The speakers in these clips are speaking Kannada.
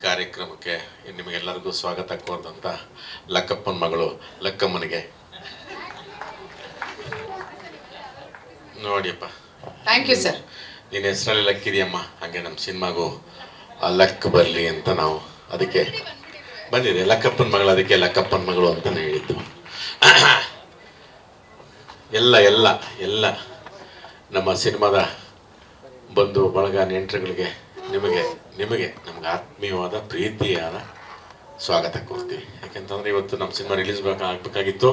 ಕಾರ್ಯಕ್ರಮಕ್ಕೆ ನಿಮಗೆಲ್ಲರಿಗೂ ಸ್ವಾಗತ ಕೋರಿದಂತ ಲಕ್ಕಪ್ಪನ ಮಗಳು ಲಕ್ಕಮ್ಮನಿಗೆ ನೋಡಿಯಪ್ಪ. Thank you sir. ನಿನ್ನ ಹೆಸರಲ್ಲಿ ಲಕ್ಕಿದೆಯಮ್ಮ, ಹಾಗೆ ನಮ್ಮ ಸಿನಿಮಾಗೂ ಆ ಲಕ್ ಬರಲಿ ಅಂತ ನಾವು ಅದಕ್ಕೆ ಬಂದಿದೆ. ಲಕ್ಕಪ್ಪನ ಮಗಳು, ಅದಕ್ಕೆ ಲಕ್ಕಪ್ಪನ ಮಗಳು ಅಂತಾನೆ ಹೇಳಿದ್ದು. ಎಲ್ಲ ಎಲ್ಲ ಎಲ್ಲ ನಮ್ಮ ಸಿನಿಮಾದ ಬಂಧು ಬಳಗ ನೆಂಟರುಗಳಿಗೆ ನಿಮಗೆ ನಮ್ಗೆ ಆತ್ಮೀಯವಾದ ಪ್ರೀತಿಯಾದ ಸ್ವಾಗತ ಕೋರ್ತೀವಿ. ಯಾಕೆಂತಂದ್ರೆ ಇವತ್ತು ನಮ್ಮ ಸಿನಿಮಾ ರಿಲೀಸ್ ಆಗಬೇಕಾಗಿತ್ತು.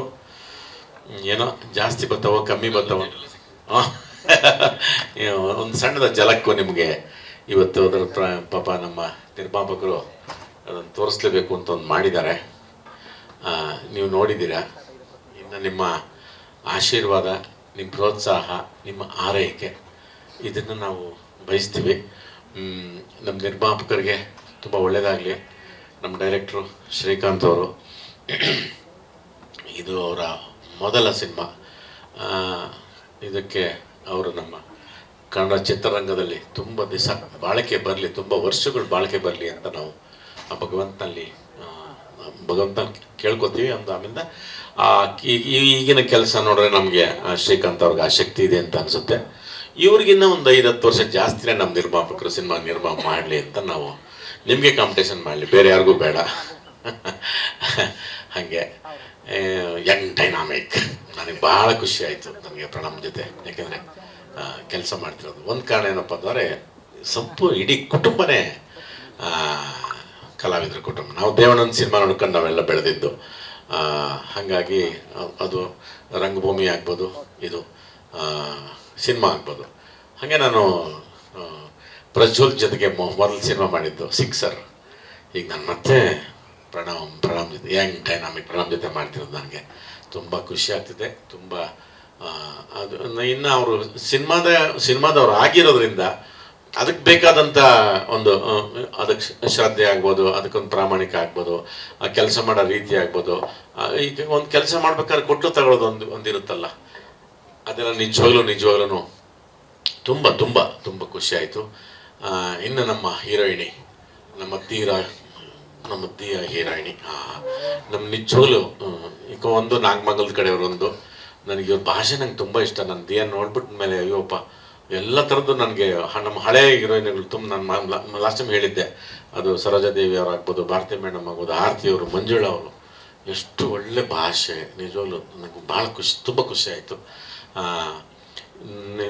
ಏನೋ ಜಾಸ್ತಿ ಬರ್ತಾವ ಕಮ್ಮಿ ಬರ್ತಾವ, ಒಂದು ಸಣ್ಣದ ಜಲಕ್ಕೂ ನಿಮಗೆ ಇವತ್ತು ಅದರ ಪಾಪ ನಮ್ಮ ನಿರ್ಮಾಪಕರು ಅದನ್ನು ತೋರಿಸ್ಲೇಬೇಕು ಅಂತ ಒಂದು ಮಾಡಿದ್ದಾರೆ. ನೀವು ನೋಡಿದ್ದೀರಾ. ಇನ್ನು ನಿಮ್ಮ ಆಶೀರ್ವಾದ, ನಿಮ್ಮ ಪ್ರೋತ್ಸಾಹ, ನಿಮ್ಮ ಆರೈಕೆ ಇದನ್ನು ನಾವು ಬಯಸ್ತೀವಿ. ನಮ್ಮ ನಿರ್ಮಾಪಕರಿಗೆ ತುಂಬ ಒಳ್ಳೆಯದಾಗಲಿ. ನಮ್ಮ ಡೈರೆಕ್ಟ್ರು ಶ್ರೀಕಾಂತ್ ಅವರು, ಇದು ಅವರ ಮೊದಲ ಸಿನಿಮಾ. ಇದಕ್ಕೆ ಅವರು ನಮ್ಮ ಕನ್ನಡ ಚಿತ್ರರಂಗದಲ್ಲಿ ತುಂಬ ದಿವಸ ಬಾಳಿಕೆ ಬರಲಿ, ತುಂಬ ವರ್ಷಗಳು ಬಾಳಿಕೆ ಬರಲಿ ಅಂತ ನಾವು ಆ ಭಗವಂತನಲ್ಲಿ ಕೇಳ್ಕೊತೀವಿ. ಆಮೇಲೆ ಈಗಿನ ಕೆಲಸ ನೋಡಿದ್ರೆ ನಮಗೆ ಶ್ರೀಕಾಂತ್ ಅವ್ರಿಗೆ ಆ ಶಕ್ತಿ ಇದೆ ಅಂತ ಅನಿಸುತ್ತೆ. ಇವ್ರಿಗಿನ್ನ ಒಂದು 5-10 ವರ್ಷ ಜಾಸ್ತಿನೇ ನಮ್ಮ ನಿರ್ಮಾಪಕರು ಸಿನಿಮಾ ನಿರ್ಮಾಣ ಮಾಡಲಿ ಅಂತ ನಾವು ನಿಮಗೆ ಕಾಂಪಿಟೇಷನ್ ಮಾಡಲಿ, ಬೇರೆ ಯಾರಿಗೂ ಬೇಡ. ಹಾಗೆ ಯಂಗ್ ಡೈನಾಮಿಕ್ ನನಗೆ ಭಾಳ ಖುಷಿ ಆಯಿತು ನನಗೆ ಪ್ರಣಮ್ ಜೊತೆ. ಯಾಕೆಂದರೆ ಕೆಲಸ ಮಾಡ್ತಿರೋದು ಒಂದು ಕಾರಣ ಏನಪ್ಪ ಅಂದರೆ ಇಡೀ ಕುಟುಂಬನೇ ಕಲಾವಿದರ ಕುಟುಂಬ. ನಾವು ದೇವಣ್ಣನ ಸಿನಿಮಾ ನೋಡ್ಕೊಂಡು ನಾವೆಲ್ಲ ಬೆಳೆದಿದ್ದು. ಹಾಗಾಗಿ ಅದು ರಂಗಭೂಮಿ ಆಗ್ಬೋದು, ಇದು ಸಿನಿಮಾ ಆಗ್ಬೋದು. ಹಾಗೆ ನಾನು ಪ್ರಜ್ವಲ್ ಜೊತೆಗೆ ಮೊದಲು ಸಿನಿಮಾ ಮಾಡಿದ್ದು ಸಿಕ್ಸರ್. ಈಗ ನಾನು ಮತ್ತೆ ಪ್ರಣಮ್ ಜೊತೆ ಯಂಗ್ ಡೈನಾಮಿಕ್ ಪ್ರಣಮ್ ಜೊತೆ ಮಾಡ್ತಿರೋದು ನನಗೆ ತುಂಬ ಖುಷಿ ಆಗ್ತಿದೆ. ತುಂಬ ಅದು ಇನ್ನು ಅವರು ಸಿನಿಮಾದವ್ರು ಆಗಿರೋದ್ರಿಂದ ಅದಕ್ಕೆ ಬೇಕಾದಂಥ ಒಂದು ಅದಕ್ಕೆ ಶ್ರದ್ಧೆ ಆಗ್ಬೋದು, ಅದಕ್ಕೊಂದು ಪ್ರಾಮಾಣಿಕ ಆಗ್ಬೋದು, ಆ ಕೆಲಸ ಮಾಡೋ ರೀತಿ ಆಗ್ಬೋದು. ಈಗ ಒಂದು ಕೆಲಸ ಮಾಡ್ಬೇಕಾದ್ರೆ ಕೊಟ್ಟು ತಗೊಳ್ಳೋದು ಒಂದಿರುತ್ತಲ್ಲ, ಅದೆಲ್ಲ ನಿಜವಾಗ್ಲೂ ತುಂಬ ತುಂಬ ತುಂಬ ಖುಷಿ ಆಯಿತು. ಇನ್ನು ನಮ್ಮ ಹೀರೋಯಿನಿ, ನಮ್ಮ ಧೀರ ಹೀರೋಯಿನಿ, ನಮ್ಮ ನಿಜವಾಗ್ಲೂ ಈಗ ಒಂದು ನಾಗಮಂಗಲದ ಕಡೆಯವರು ಒಂದು ನನಗೆ ಇವ್ರ ಭಾಷೆ ನಂಗೆ ತುಂಬ ಇಷ್ಟ. ನನ್ನ ದಿಯ ನೋಡ್ಬಿಟ್ಟ ಮೇಲೆ ಅಯ್ಯೋಪ್ಪ ಎಲ್ಲ ಥರದ್ದು ನನಗೆ ನಮ್ಮ ಹಳೆಯ ಹೀರೋಯಿನ್ಗಳು ತುಂಬ. ನಾನು ಲಾಸ್ಟ್ ಟೈಮ್ ಹೇಳಿದ್ದೆ, ಅದು ಸರೋಜಾದೇವಿ ಅವರಾಗ್ಬೋದು, ಭಾರತಿ ಮೇಡಮ್ ಆಗ್ಬೋದು, ಆರತಿ ಅವರು, ಮಂಜುಳಾ ಅವರು, ಎಷ್ಟು ಒಳ್ಳೆ ಭಾಷೆ. ನಿಜವಾಗ್ಲೂ ನನಗೆ ಭಾಳ ತುಂಬ ಖುಷಿ ಆಯಿತು.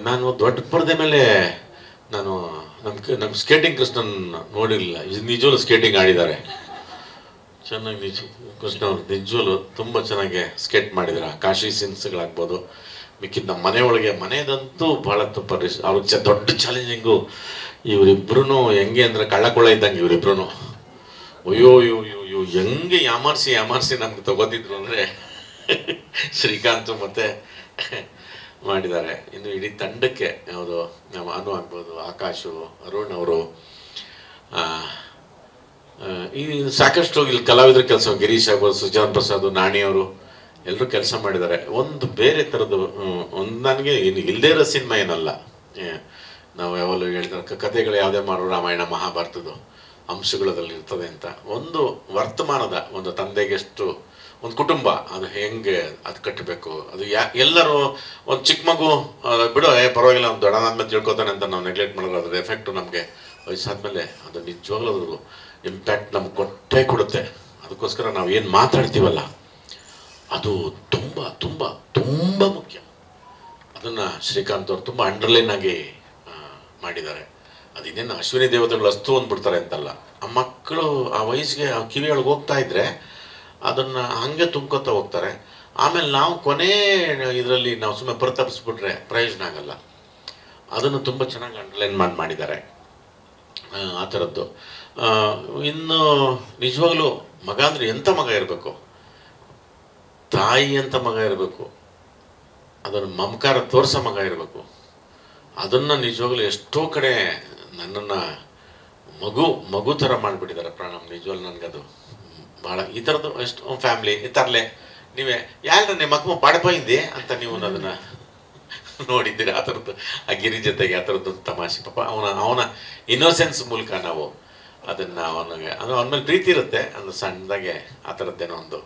ನಾನು ದೊಡ್ಡ ಪರದೆ ಮೇಲೆ ನಾನು ನಮ್ಮ ಸ್ಕೇಟಿಂಗ್ ಕೃಷ್ಣನ್ ನೋಡಿರಲಿಲ್ಲ. ನಿಜವಲ್ಲೂ ಸ್ಕೇಟಿಂಗ್ ಆಡಿದ್ದಾರೆ ಚೆನ್ನಾಗಿ. ಕೃಷ್ಣ ಅವರು ನಿಜವಲ್ಲೂ ತುಂಬ ಚೆನ್ನಾಗಿ ಸ್ಕೇಟ್ ಮಾಡಿದ್ದಾರೆ. ಕಾಶಿ ಸೀನ್ಸ್ಗಳಾಗ್ಬೋದು, ಮಿಕ್ಕಿದ ನಮ್ಮ ಮನೆಯದಂತೂ ಭಾಳ ತುಂಬ ಅವ್ರಿಗೆ ದೊಡ್ಡ ಚಾಲೆಂಜಿಂಗು. ಇವರಿಬ್ರು ಹೆಂಗೆ ಅಂದರೆ ಕಳ್ಳಕೊಳ್ಳ ಇದ್ದಂಗೆ ಇವರಿಬ್ರು. ಅಯ್ಯೋ ಹೆಂಗೆ ಯಾಮಾರಿಸಿ ನಮ್ಗೆ ತಗೋತಿದ್ರು ಅಂದರೆ ಶ್ರೀಕಾಂತ್ ಮತ್ತು ಮಾಡಿದ್ದಾರೆ. ಇನ್ನು ಇಡೀ ತಂಡಕ್ಕೆ ಯಾವುದು ನಮ್ಮ ಅನು ಆಗ್ಬೋದು, ಆಕಾಶು, ಅರುಣ್ ಅವರು, ಈ ಸಾಕಷ್ಟು ಇಲ್ಲಿ ಕಲಾವಿದ್ರ ಕೆಲಸ, ಗಿರೀಶ್ ಆಗ್ಬೋದು, ಸುಜಾನ್ ಪ್ರಸಾದ್, ನಾಣಿಯವರು ಎಲ್ಲರೂ ಕೆಲಸ ಮಾಡಿದ್ದಾರೆ. ಒಂದು ಬೇರೆ ಥರದ್ದು ಒಂದು ನನಗೆ ಇಲ್ಲದೇ ಇರೋ ಸಿನಿಮಾ ಏನಲ್ಲ. ನಾವು ಯಾವಾಗಲೂ ಹೇಳ್ತಾರೆ ಕಥೆಗಳು ಯಾವುದೇ ಮಾಡೋ ರಾಮಾಯಣ ಮಹಾಭಾರತದ ಅಂಶಗಳಲ್ಲಿ ಇರ್ತದೆ ಅಂತ. ಒಂದು ವರ್ತಮಾನದ ಒಂದು ತಂದೆಗೆಷ್ಟು ಒಂದು ಕುಟುಂಬ ಅದು ಹೆಂಗೆ ಅದು ಕಟ್ಟಬೇಕು, ಅದು ಎಲ್ಲರೂ ಒಂದು ಚಿಕ್ಕ ಮಗು ಬಿಡೋ ಪರವಾಗಿಲ್ಲ ಒಂದು ದೊಡ್ಡದಾದ್ಮೇಲೆ ತಿಳ್ಕೊತಾನೆ ಅಂತ ನಾವು ನೆಗ್ಲೆಕ್ಟ್ ಮಾಡೋದು. ಅದ್ರ ಎಫೆಕ್ಟು ನಮಗೆ ವಯಸ್ಸಾದ್ಮೇಲೆ ಅದು ನಿಜವಾಗ್ಲೂ ಅದ್ರ ಇಂಪ್ಯಾಕ್ಟ್ ನಮ್ಗೆ ಕೊಡುತ್ತೆ. ಅದಕ್ಕೋಸ್ಕರ ನಾವು ಏನು ಮಾತಾಡ್ತೀವಲ್ಲ ಅದು ತುಂಬ ತುಂಬ ತುಂಬ ಮುಖ್ಯ. ಅದನ್ನು ಶ್ರೀಕಾಂತ್ ಅವರು ತುಂಬ ಅಂಡರ್ಲೈನ್ ಆಗಿ ಮಾಡಿದ್ದಾರೆ. ಅದು ಇನ್ನೇನು ಅಶ್ವಿನಿ ದೇವತೆಗಳು ಅಸ್ತು ಅಂದ್ಬಿಡ್ತಾರೆ ಅಂತಲ್ಲ, ಆ ಮಕ್ಕಳು ಆ ವಯಸ್ಸಿಗೆ ಆ ಕಿವಿಯೊಳಗೆ ಹೋಗ್ತಾ ಇದ್ರೆ ಅದನ್ನು ಹಾಗೆ ತುಂಬ್ಕೊತಾ ಹೋಗ್ತಾರೆ. ಆಮೇಲೆ ನಾವು ಕೊನೆ ಇದರಲ್ಲಿ ನಾವು ಸುಮ್ಮನೆ ಪ್ರತಾಪಿಸ್ಬಿಟ್ರೆ ಪ್ರಯೋಜನ ಆಗಲ್ಲ. ಅದನ್ನು ತುಂಬ ಚೆನ್ನಾಗಿ ಅಂಡರ್ಲೈನ್ ಮಾಡಿದ್ದಾರೆ ಆ ಥರದ್ದು. ಇನ್ನು ನಿಜವಾಗ್ಲೂ ಮಗ ಅಂದರೆ ಎಂಥ ಮಗ ಇರಬೇಕು, ತಾಯಿ ಅಂತ ಮಗ ಇರಬೇಕು, ಅದನ್ನು ಮಮಕಾರ ತೋರಿಸೋ ಮಗ ಇರಬೇಕು. ಅದನ್ನು ನಿಜವಾಗ್ಲೂ ಎಷ್ಟೋ ಕಡೆ ನನ್ನನ್ನು ಮಗು ಥರ ಮಾಡಿಬಿಟ್ಟಿದ್ದಾರೆ ಪ್ರಣಮ್. ನಿಜವಾಗ್ಲೂ ನನಗದು ಭಾಳ ಈ ಥರದ್ದು ಎಷ್ಟು ಫ್ಯಾಮ್ಲಿ ತರಲೆ ನೀವೇ ಯಾರ ನಿಮ್ಮ ಮಕ್ಕ ಪಾಡಪಾಯಿಂದೆ ಅಂತ ನೀವು ಅದನ್ನು ನೋಡಿದ್ದೀರಿ. ಆ ಥರದ್ದು ಆ ಗಿರಿ ಜೊತೆಗೆ ಆ ಥರದ್ದು ತಮಾಷೆ ಪಾಪ ಅವನ ಇನ್ನೋಸೆನ್ಸ್ ಮೂಲಕ ನಾವು ಅದನ್ನು ಅವನಿಗೆ ಅದು ಅವನ ಮೇಲೆ ಪ್ರೀತಿ ಇರುತ್ತೆ, ಅಂದ್ರೆ ಸಣ್ಣದಾಗೆ ಆ ಥರದ್ದೇನೋ ಒಂದು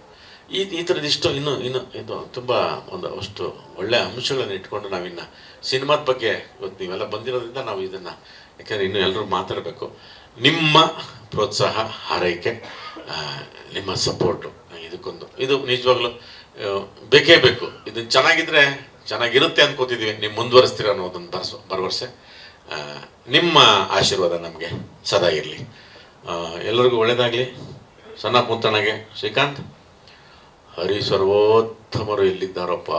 ಈ ಥರದ್ದು ಇಷ್ಟು ಇನ್ನು ಇದು ತುಂಬ ಒಂದು ಅಷ್ಟು ಒಳ್ಳೆಯ ಅಂಶಗಳನ್ನು ಇಟ್ಕೊಂಡು ನಾವಿನ್ನು ಸಿನಿಮಾದ ಬಗ್ಗೆ ಇವತ್ತು ನೀವೆಲ್ಲ ಬಂದಿರೋದ್ರಿಂದ ನಾವು ಇದನ್ನು, ಯಾಕೆಂದರೆ ಇನ್ನೂ ಎಲ್ಲರೂ ಮಾತಾಡಬೇಕು. ನಿಮ್ಮ ಪ್ರೋತ್ಸಾಹ, ಹಾರೈಕೆ, ನಿಮ್ಮ ಸಪೋರ್ಟು ಇದು ನಿಜವಾಗ್ಲೂ ಬೇಕೇ ಬೇಕು. ಇದು ಚೆನ್ನಾಗಿದ್ರೆ ಚೆನ್ನಾಗಿರುತ್ತೆ ಅಂದ್ಕೋತಿದ್ವಿ, ನೀವು ಮುಂದುವರಿಸ್ತೀರ ಅನ್ನೋದೊಂದು ಭರವಸೆ. ನಿಮ್ಮ ಆಶೀರ್ವಾದ ನಮಗೆ ಸದಾ ಇರಲಿ. ಎಲ್ಲರಿಗೂ ಒಳ್ಳೆಯದಾಗಲಿ. ಸಣ್ಣ ಕುಂತಣಗೆ ಶ್ರೀಕಾಂತ್, ಹರಿ ಸರ್ವೋತ್ತಮರು ಎಲ್ಲಿದ್ದಾರಪ್ಪ,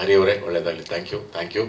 ಹರಿಯವರೇ ಒಳ್ಳೆಯದಾಗಲಿ. Thank you.